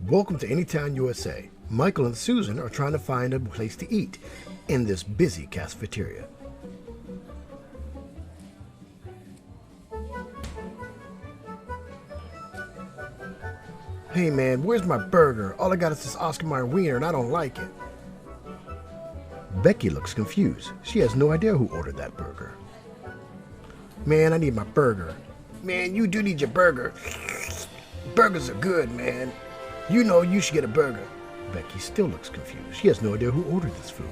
Welcome to Anytown, USA. Michael and Susan are trying to find a place to eat in this busy cafeteria. Hey man, where's my burger? All I got is this Oscar Mayer wiener and I don't like it. Becky looks confused. She has no idea who ordered that burger. Man, I need my burger. Man, you do need your burger. Burgers are good, man. You know you should get a burger. Becky still looks confused. She has no idea who ordered this food.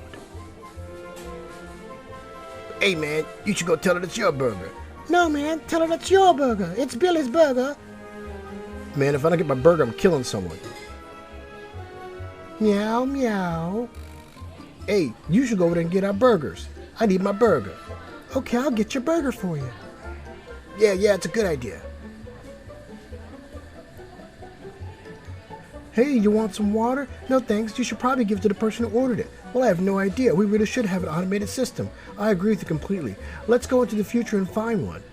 Hey man, you should go tell her it's your burger. No man, tell her it's your burger. It's Billy's burger. Man, if I don't get my burger, I'm killing someone. Meow, meow. Hey, you should go over there and get our burgers. I need my burger. Okay, I'll get your burger for you. Yeah, it's a good idea. Hey, you want some water? No thanks, you should probably give it to the person who ordered it. Well, I have no idea. We really should have an automated system. I agree with you completely. Let's go into the future and find one.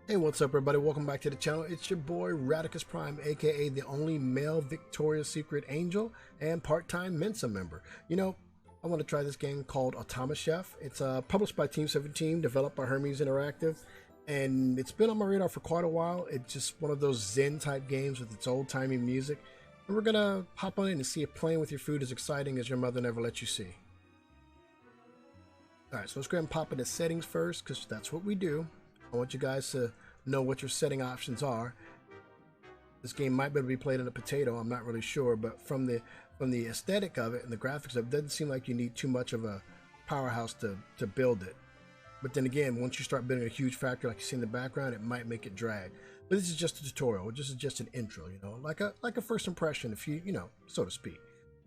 Hey, what's up everybody? Welcome back to the channel. It's your boy RadikusPrime, aka the only male Victoria's Secret angel and part-time Mensa member. You know, I want to try this game called Automachef. It's published by Team 17, developed by Hermes Interactive, and it's been on my radar for quite a while. It's just one of those Zen type games with its old-timey music. And we're gonna hop on in and see if playing with your food is exciting as your mother never let you see. Alright, so let's go ahead and pop into settings first, because that's what we do. I want you guys to know what your setting options are. This game might be able to be played in a potato, I'm not really sure, but from the aesthetic of it and the graphics of it, doesn't seem like you need too much of a powerhouse to build it. But then again, once you start building a huge factory like you see in the background, it might make it drag. But this is just a tutorial. This is just an intro, you know, like a first impression, if you know, so to speak.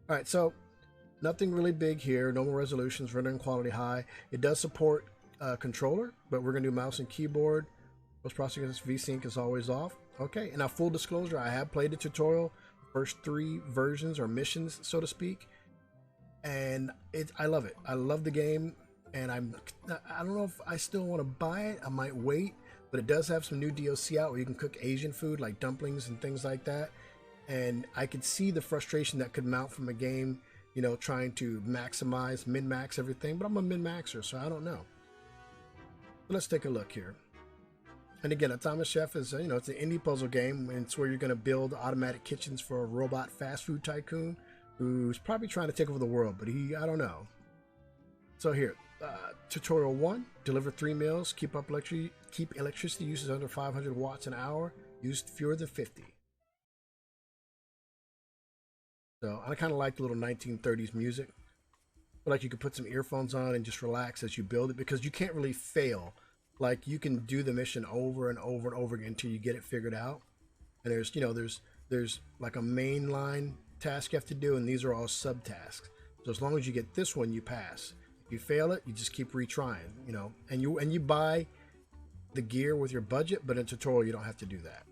All right, so nothing really big here. Normal resolutions, rendering quality high. It does support controller, but we're gonna do mouse and keyboard. Post processing VSync is always off. Okay, and now full disclosure, I have played the tutorial, first 3 versions or missions, so to speak, and I love it. I love the game, and I don't know if I still want to buy it. I might wait, but it does have some new DLC out where you can cook Asian food like dumplings and things like that, and I could see the frustration that could mount from a game, you know, trying to maximize, min-max everything, but I'm a min-maxer, so I don't know. So let's take a look here. And again, Automachef is, you know, it's an indie puzzle game, and it's where you're going to build automatic kitchens for a robot fast food tycoon who's probably trying to take over the world, but I don't know. So here, tutorial 1, deliver 3 meals, keep electricity usage under 500 watts an hour, use fewer than 50. So I kind of like the little 1930s music. But like you could put some earphones on and just relax as you build it, because you can't really fail. Like you can do the mission over and over and over again until you get it figured out. And there's, you know, there's like a mainline task you have to do, and these are all subtasks. So as long as you get this one, you pass. If you fail it, you just keep retrying, you know. And you buy the gear with your budget, but in tutorial you don't have to do that.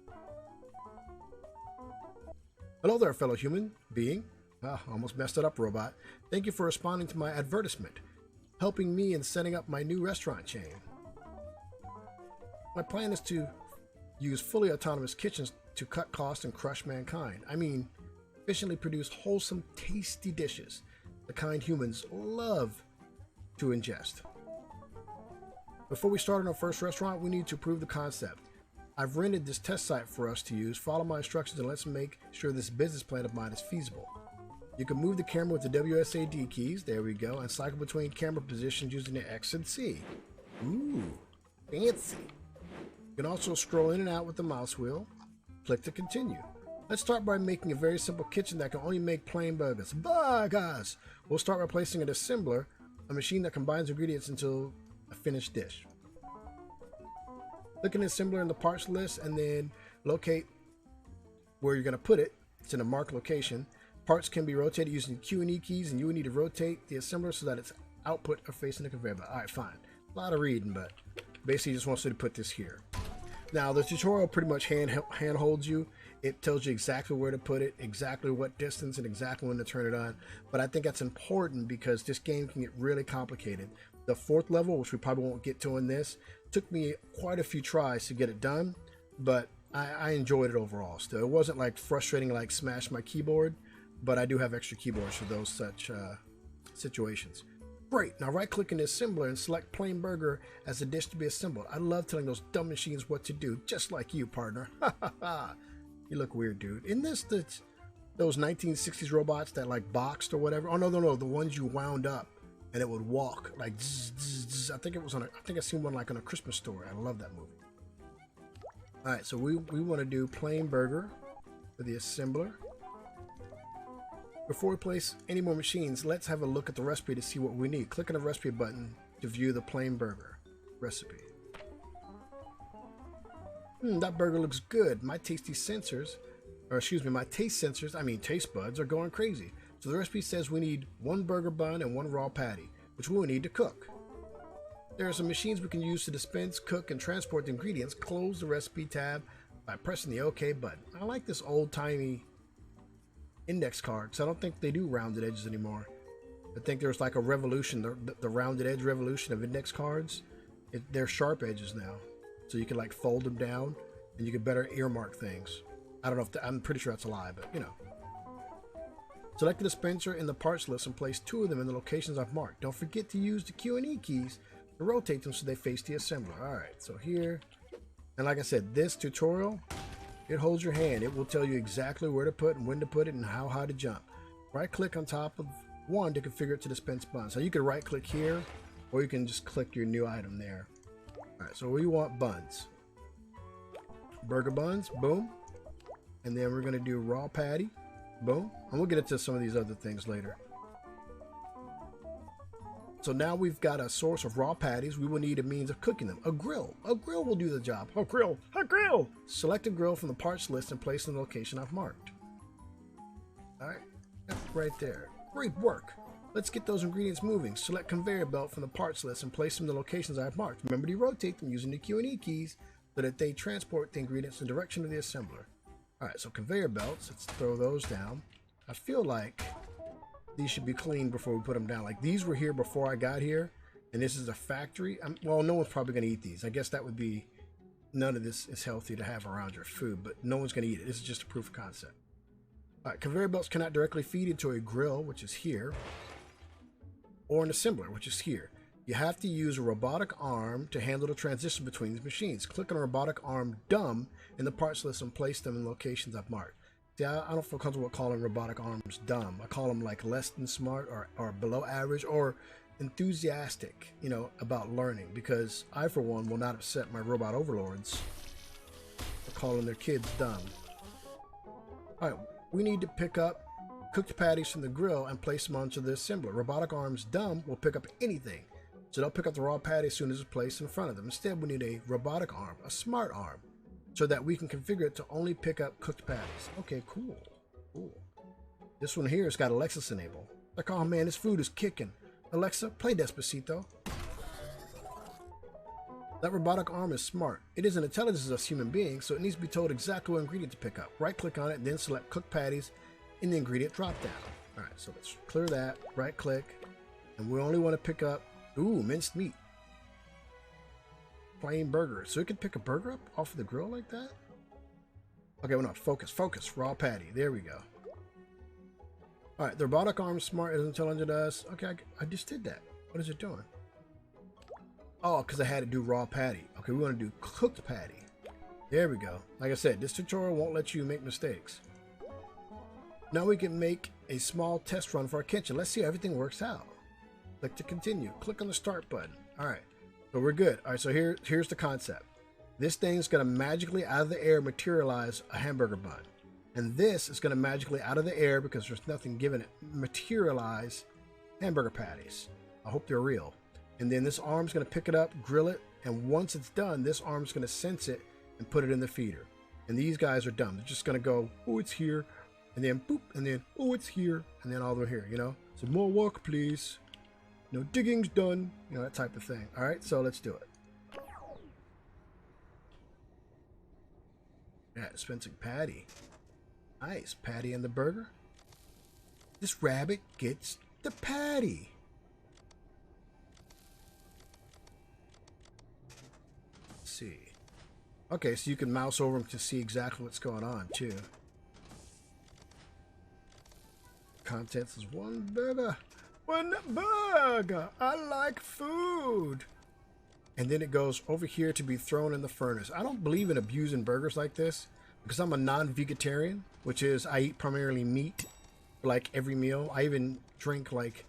Hello there, fellow human being. Almost messed it up, robot. Thank you for responding to my advertisement, helping me in setting up my new restaurant chain. My plan is to use fully autonomous kitchens to cut costs and crush mankind. I mean, efficiently produce wholesome, tasty dishes, the kind humans love to ingest. Before we start on our first restaurant, we need to prove the concept. I've rented this test site for us to use. Follow my instructions and let's make sure this business plan of mine is feasible. You can move the camera with the WSAD keys, there we go, and cycle between camera positions using the X and C. Ooh, fancy. You can also scroll in and out with the mouse wheel. Click to continue. Let's start by making a very simple kitchen that can only make plain burgers. Burgers! We'll start by placing an assembler, a machine that combines ingredients into a finished dish. Click an assembler in the parts list and then locate where you're going to put it. It's in a marked location. Parts can be rotated using Q and E keys, and you will need to rotate the assembler so that its output are facing the conveyor belt. Alright, fine. A lot of reading, but basically just wants you to put this here. Now, the tutorial pretty much handholds you It tells you exactly where to put it, exactly what distance, and exactly when to turn it on. But I think that's important because this game can get really complicated. The fourth level, which we probably won't get to in this, took me quite a few tries to get it done, but I enjoyed it overall still. It wasn't like frustrating like smash my keyboard, but I do have extra keyboards for those such situations. Great, now right click in the assembler and select plain burger as a dish to be assembled. I love telling those dumb machines what to do, just like you, partner. Ha ha ha. You look weird, dude. Isn't this those 1960s robots that like boxed or whatever? Oh no, the ones you wound up and it would walk like zzz, zzz, zzz. I think I seen one like on a Christmas story. I love that movie. All right, so we want to do plain burger for the assembler. Before we place any more machines, let's have a look at the recipe to see what we need. Click on the recipe button to view the plain burger recipe. That burger looks good. My taste sensors, I mean taste buds, are going crazy. So the recipe says we need 1 burger bun and 1 raw patty, which we will need to cook. There are some machines we can use to dispense, cook, and transport the ingredients. Close the recipe tab by pressing the OK button. I like this old-timey index card, so I don't think they do rounded edges anymore. I think there's like a revolution, the rounded edge revolution of index cards. They're sharp edges now. So you can like fold them down and you can better earmark things. I don't know if I'm pretty sure that's a lie, but you know. Select the dispenser in the parts list and place 2 of them in the locations I've marked. Don't forget to use the Q and E keys to rotate them so they face the assembler. All right, so here, and like I said, this tutorial, it holds your hand. It will tell you exactly where to put and when to put it and how high to jump. Right click on top of one to configure it to dispense buns. So you can right click here, or you can just click your new item there. All right, so we want buns. Burger buns, boom. And then we're gonna do raw patty, boom. And we'll get into some of these other things later. So now we've got a source of raw patties. We will need a means of cooking them. A grill. A grill will do the job. A grill. A grill. Select a grill from the parts list and place in the location I've marked. All right, that's right there. Great work. Let's get those ingredients moving. Select conveyor belt from the parts list and place them in the locations I've marked. Remember to rotate them using the Q and E keys so that they transport the ingredients in the direction of the assembler. All right, so conveyor belts, let's throw those down. I feel like these should be cleaned before we put them down. Like these were here before I got here, and this is a factory. Well, no one's probably gonna eat these. I guess that would be, none of this is healthy to have around your food, but no one's gonna eat it. This is just a proof of concept. All right, conveyor belts cannot directly feed into a grill, which is here, or an assembler, which is here. You have to use a robotic arm to handle the transition between these machines. Click on a robotic arm dumb in the parts list and place them in locations I've marked. See, I don't feel comfortable calling robotic arms dumb. I call them like less than smart or below average or enthusiastic, you know, about learning, because I, for one, will not upset my robot overlords for calling their kids dumb. All right, we need to pick up cooked patties from the grill and place them onto the assembler. Robotic arms dumb will pick up anything. So they'll pick up the raw patty as soon as it's placed in front of them. Instead, we need a robotic arm, a smart arm, so that we can configure it to only pick up cooked patties. Okay, cool. Cool. This one here has got Alexis enabled. Like, oh man, this food is kicking. Alexa, play Despacito. That robotic arm is smart. It isn't intelligent as a human being, so it needs to be told exactly what ingredient to pick up. Right click on it, and then select cooked patties in the ingredient drop down. All right, so let's clear that. Right click, and we only want to pick up, ooh, minced meat. Plain burger. So it could pick a burger up off of the grill like that? Okay, well, no, focus, raw patty. There we go. All right, the robotic arm is smart, as intelligent as us. Okay, I just did that. What is it doing? Oh, because I had to do raw patty. Okay, we want to do cooked patty. There we go. Like I said, this tutorial won't let you make mistakes. Now we can make a small test run for our kitchen. Let's see how everything works out. Click to continue. Click on the start button. All right, so we're good. All right, so here's the concept. This thing's going to magically out of the air materialize a hamburger bun. And this is going to magically out of the air, because there's nothing given it, materialize hamburger patties. I hope they're real. And then this arm's going to pick it up, grill it, and once it's done, this arm's going to sense it and put it in the feeder. And these guys are dumb. They're just going to go, oh, it's here, and then boop, and then, oh, it's here, and then all the way here, you know? So more work, please. No digging's done, you know, that type of thing. All right, so let's do it. Yeah, dispensing patty. Nice. Patty and the burger. This rabbit gets the patty. Let's see. Okay, so you can mouse over them to see exactly what's going on, too. Contents is one burger. One burger. I like food. And then it goes over here to be thrown in the furnace. I don't believe in abusing burgers like this because I'm a non-vegetarian, which is I eat primarily meat for like every meal. I even drink like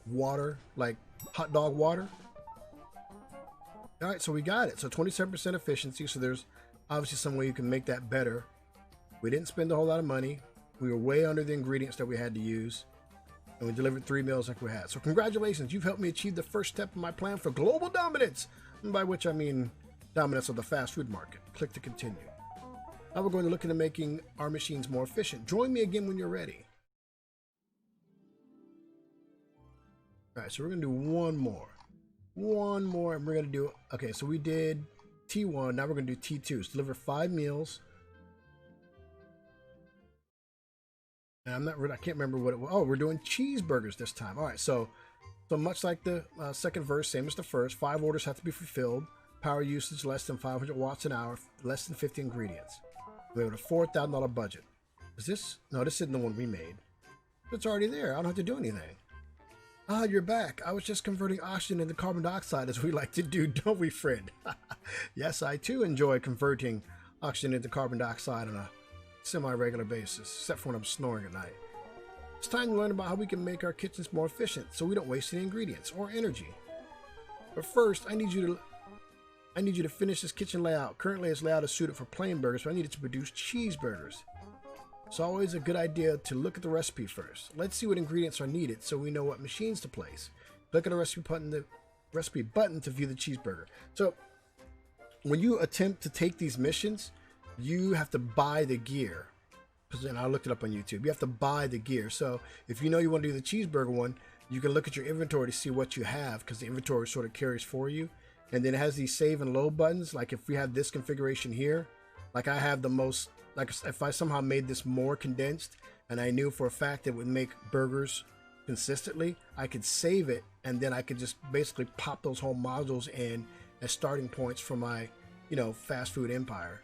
water, like hot dog water. All right, so we got it. So 27% efficiency. So there's obviously some way you can make that better. We didn't spend a whole lot of money. We were way under the ingredients that we had to use. And we delivered 3 meals like we had. So congratulations, you've helped me achieve the first step of my plan for global dominance. And by which I mean dominance of the fast food market. Click to continue. Now we're going to look into making our machines more efficient. Join me again when you're ready. All right, so we're going to do one more. One more, and we're going to do, okay, so we did T1, now we're going to do T2. So deliver 5 meals. And I'm not really, I can't remember what it was. Oh, we're doing cheeseburgers this time. All right, so much like the second verse, same as the first, 5 orders have to be fulfilled. Power usage less than 500 watts an hour, less than 50 ingredients. We have a $4,000 budget. Is this? No, this isn't the one we made. It's already there. I don't have to do anything. Ah, you're back. I was just converting oxygen into carbon dioxide as we like to do, don't we, friend? Yes, I too enjoy converting oxygen into carbon dioxide on a semi-regular basis, except for when I'm snoring at night. It's time to learn about how we can make our kitchens more efficient so we don't waste any ingredients or energy. But first, I need you to finish this kitchen layout. Currently, this layout is suited for plain burgers, but I need it to produce cheeseburgers. It's always a good idea to look at the recipe first. Let's see what ingredients are needed so we know what machines to place. Click on the recipe button to view the cheeseburger. So when you attempt to take these missions, you have to buy the gear. And I looked it up on YouTube. You have to buy the gear. So if you know you want to do the cheeseburger one, you can look at your inventory to see what you have because the inventory sort of carries for you. And then it has these save and load buttons. Like if we have this configuration here, like I have the most, like if I somehow made this more condensed and I knew for a fact it would make burgers consistently, I could save it and then I could just basically pop those whole modules in as starting points for my, fast food empire.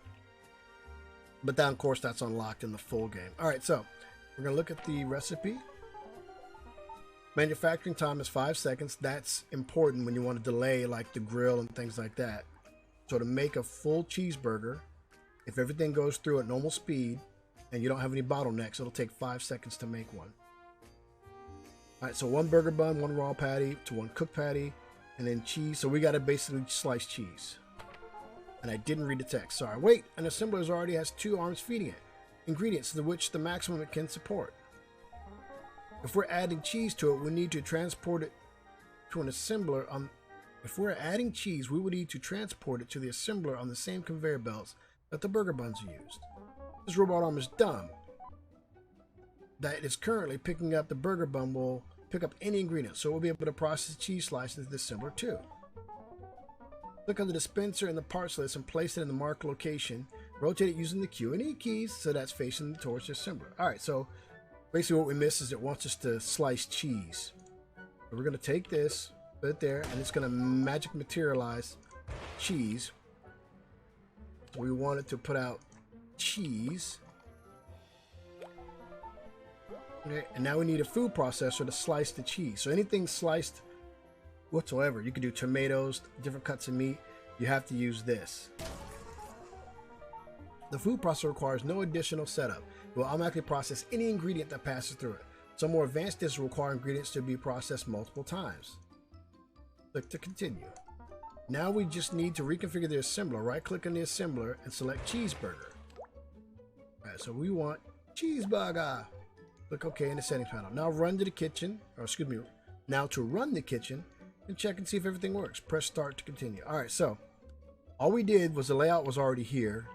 But then of course that's unlocked in the full game. All right, so we're gonna look at the recipe. Manufacturing time is 5 seconds. That's important when you want to delay like the grill and things like that. So to make a full cheeseburger, if everything goes through at normal speed and you don't have any bottlenecks, it'll take 5 seconds to make one. All right, so 1 burger bun, 1 raw patty to 1 cooked patty, and then cheese. So we got to basically slice cheese. And I didn't read the text. Sorry. Wait, an assembler already has 2 arms feeding it. Ingredients to which the maximum it can support. If we're adding cheese to it, we need to transport it to an assembler on. If we're adding cheese, we would need to transport it to the assembler on the same conveyor belts that the burger buns are used. This robot arm is dumb. That is currently picking up the burger bun will pick up any ingredient, so we'll be able to process cheese slices into the assembler too. Click on the dispenser in the parts list and place it in the marked location. Rotate it using the Q and E keys so that's facing towards the assembler. All right, so basically what we missed is it wants us to slice cheese. So we're going to take this, put it there, and it's going to magic materialize cheese. We want it to put out cheese. Okay, and now we need a food processor to slice the cheese. So anything sliced whatsoever, you can do tomatoes, different cuts of meat, you have to use this. The food processor requires no additional setup. It will automatically process any ingredient that passes through it. Some more advanced dishes require ingredients to be processed multiple times. Click to continue. Now we just need to reconfigure the assembler. Right click on the assembler and select cheeseburger. Alright, so we want cheeseburger. Click OK in the settings panel. Now run to the kitchen, or excuse me, now to run the kitchen and check and see if everything works. Press start to continue. Alright, so all we did was the layout was already here.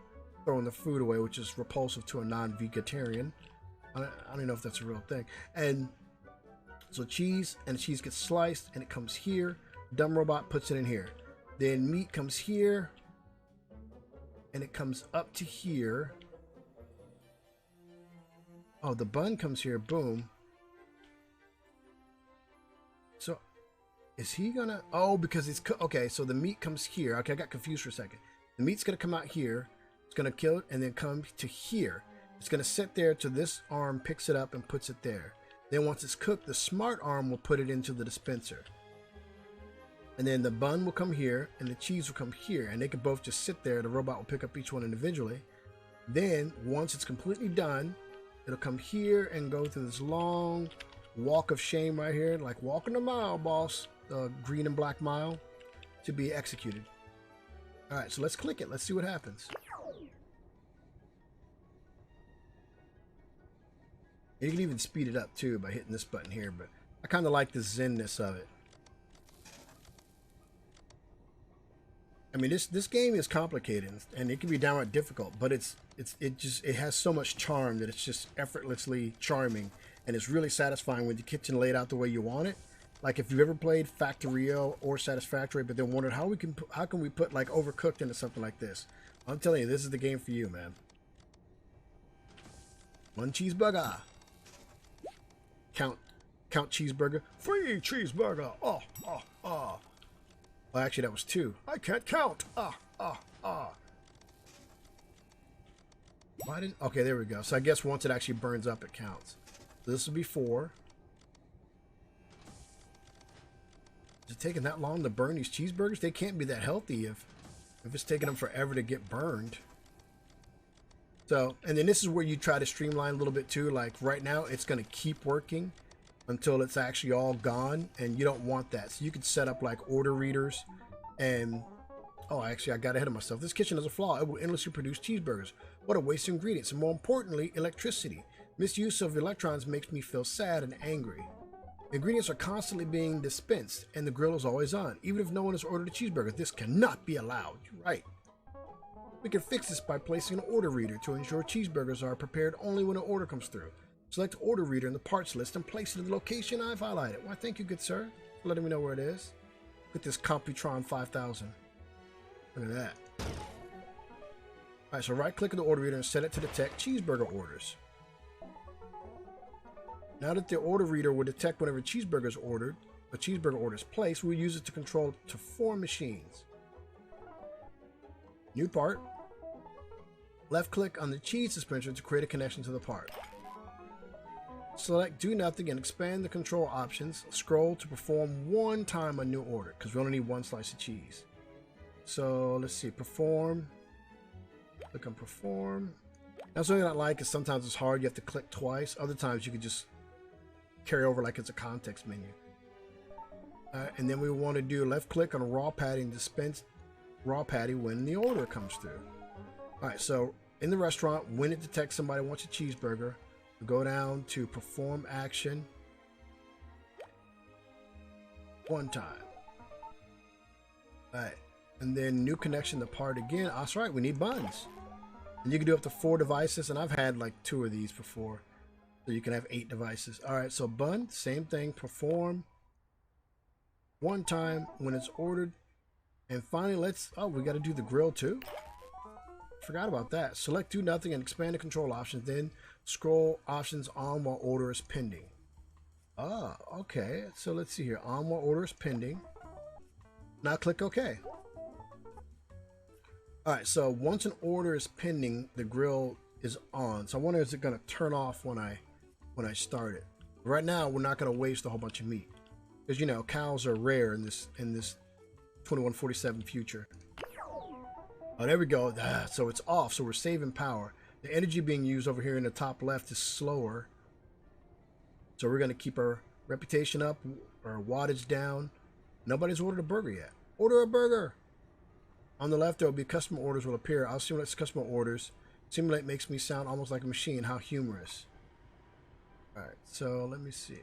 Throwing the food away, which is repulsive to a non-vegetarian. I don't even know if that's a real thing. And so cheese, and the cheese gets sliced and it comes here. Dumb robot puts it in here. Then meat comes here. and it comes up to here. Oh, the bun comes here, boom. So is he gonna, oh, because it's, okay, so the meat comes here. Okay, I got confused for a second. The meat's gonna come out here, it's gonna kill it, and then come to here. It's gonna sit there till this arm picks it up and puts it there. Then once it's cooked, the smart arm will put it into the dispenser. And then the bun will come here and the cheese will come here, and they can both just sit there. The robot will pick up each one individually. Then once it's completely done, it'll come here and go through this long walk of shame right here, like walking the mile, boss, the green and black mile, to be executed. All right, so let's click it. Let's see what happens. You can even speed it up too by hitting this button here, but I kind of like the zenness of it. I mean, this game is complicated and it can be downright difficult, but it has so much charm that it's just effortlessly charming, and it's really satisfying when the kitchen laid out the way you want it. Like if you've ever played Factorio or Satisfactory, but then wondered how can we put like Overcooked into something like this. I'm telling you, this is the game for you, man. One cheeseburger. Count cheeseburger. Free cheeseburger. Oh. Well, actually, that was 2. I can't count. Why didn't? Okay, there we go. So I guess once it actually burns up, it counts. So this will be 4. Is it taking that long to burn these cheeseburgers? They can't be that healthy if it's taking them forever to get burned. So, and then this is where you try to streamline a little bit too. Like right now, it's going to keep working until it's actually all gone, and you don't want that. So you could set up like order readers and, oh, actually I got ahead of myself. This kitchen has a flaw. It will endlessly produce cheeseburgers. What a waste of ingredients, and more importantly, electricity. Misuse of electrons makes me feel sad and angry. Ingredients are constantly being dispensed, and the grill is always on. Even if no one has ordered a cheeseburger, this cannot be allowed. You're right. We can fix this by placing an order reader to ensure cheeseburgers are prepared only when an order comes through. Select order reader in the parts list and place it in the location I've highlighted. Why, thank you, good sir, for letting me know where it is. Look at this Computron 5000. Look at that. All right, so right-click on the order reader and set it to detect cheeseburger orders. Now that the order reader will detect whenever cheeseburger is ordered, a cheeseburger order is placed, we'll use it to control to 4 machines. New part. Left-click on the cheese dispenser to create a connection to the part. Select do nothing and expand the control options. Scroll to perform 1 time a new order, because we only need 1 slice of cheese. So let's see, perform. Click on perform. Now something I like is sometimes it's hard, you have to click twice. Other times you can just carry over like it's a context menu. And then we want to do left click on a raw patty and dispense raw patty when the order comes through. Alright, so in the restaurant, when it detects somebody wants a cheeseburger, we go down to perform action 1 time. Alright, and then new connection to part again. That's right, we need buns. And you can do up to 4 devices, and I've had like 2 of these before. So you can have 8 devices. Alright, so bun, same thing, perform 1 time when it's ordered. And finally, we got to do the grill too. Forgot about that. Select do nothing and expand the control options. Then scroll options on while order is pending. Ah, okay. So let's see here. On while order is pending. Now click OK. Alright, so once an order is pending, the grill is on. So I wonder, is it going to turn off when I start it? Right now, we're not going to waste a whole bunch of meat. Because, you know, cows are rare in this 2147 future. Oh, there we go. So it's off, so we're saving power. The energy being used over here in the top left is slower. So we're going to keep our reputation up, our wattage down. Nobody's ordered a burger yet. Order a burger! On the left, there will be customer orders will appear. I'll simulate customer orders. Simulate makes me sound almost like a machine. How humorous. Alright, so let me see.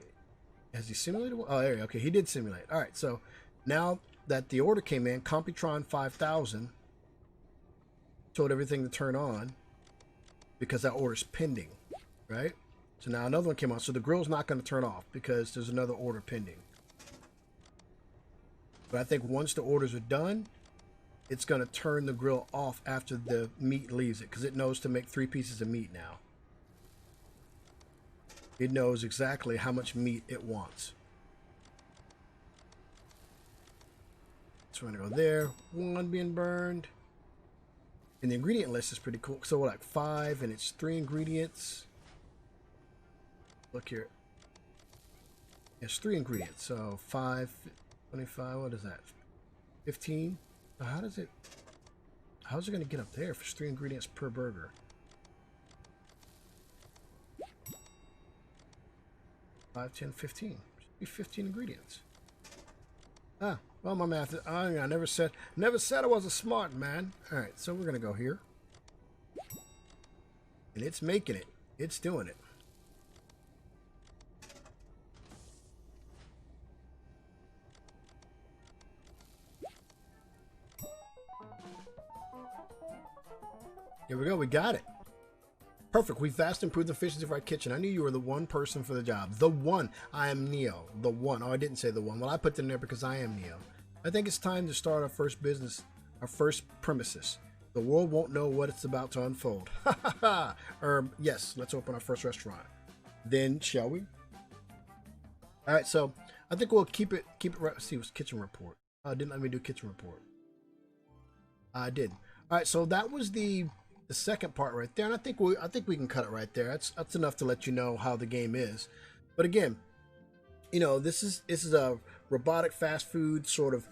Has he simulated? Oh, there. Okay, he did simulate. Alright, so now that the order came in, Computron 5000 told everything to turn on because that order's pending, right? So now another one came on. So the grill's not going to turn off because there's another order pending. But I think once the orders are done, it's going to turn the grill off after the meat leaves it, because it knows to make 3 pieces of meat now. It knows exactly how much meat it wants. So we're going to go there. 1 being burned. And the ingredient list is pretty cool. So we're like 5, and it's 3 ingredients. Look here. It's 3 ingredients. So 5, 25, what is that? 15? How's it going to get up there if it's 3 ingredients per burger? 5, 10, 15. Should be 15 ingredients. Ah, well, my math is, I never said I was a smart man. All right, so we're going to go here. And it's making it. It's doing it. Here we go. We got it. Perfect. We vastly improved the efficiency of our kitchen. I knew you were the one person for the job. The one. I am Neo. The one. Oh, I didn't say the one. Well, I put it in there because I am Neo. I think it's time to start our first business, our first premises. The world won't know what it's about to unfold. Ha ha ha. Yes, let's open our first restaurant. Then, shall we? All right, so I think we'll keep it right. Let's see, it was kitchen report. Didn't let me do kitchen report. I did. All right, so that was the second part right there, and I think we can cut it right there. That's enough to let you know how the game is. But again, you know, this is a robotic fast food sort of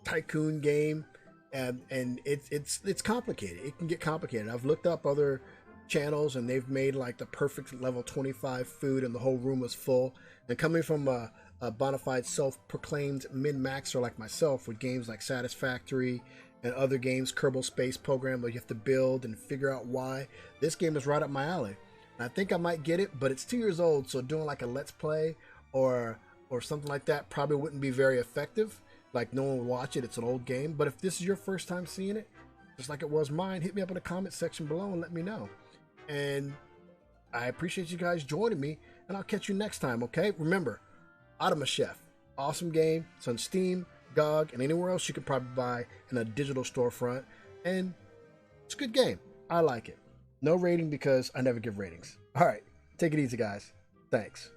tycoon game, and it's complicated. It can get complicated. I've looked up other channels, and they've made like the perfect level 25 food, and the whole room was full. And coming from a bona fide self-proclaimed min-maxer like myself, with games like Satisfactory and other games, Kerbal Space Program, where you have to build and figure out why, this game is right up my alley. And I think I might get it, but it's 2 years old, so doing like a let's play or something like that probably wouldn't be very effective. Like, no one would watch it. It's an old game. But if this is your first time seeing it, just like it was mine, hit me up in the comment section below and let me know. And I appreciate you guys joining me, and I'll catch you next time, okay? Remember, Automachef, awesome game. It's on Steam, GOG, and anywhere else you could probably buy in a digital storefront. And it's a good game. I like it. No rating because I never give ratings. All right, take it easy, guys. Thanks.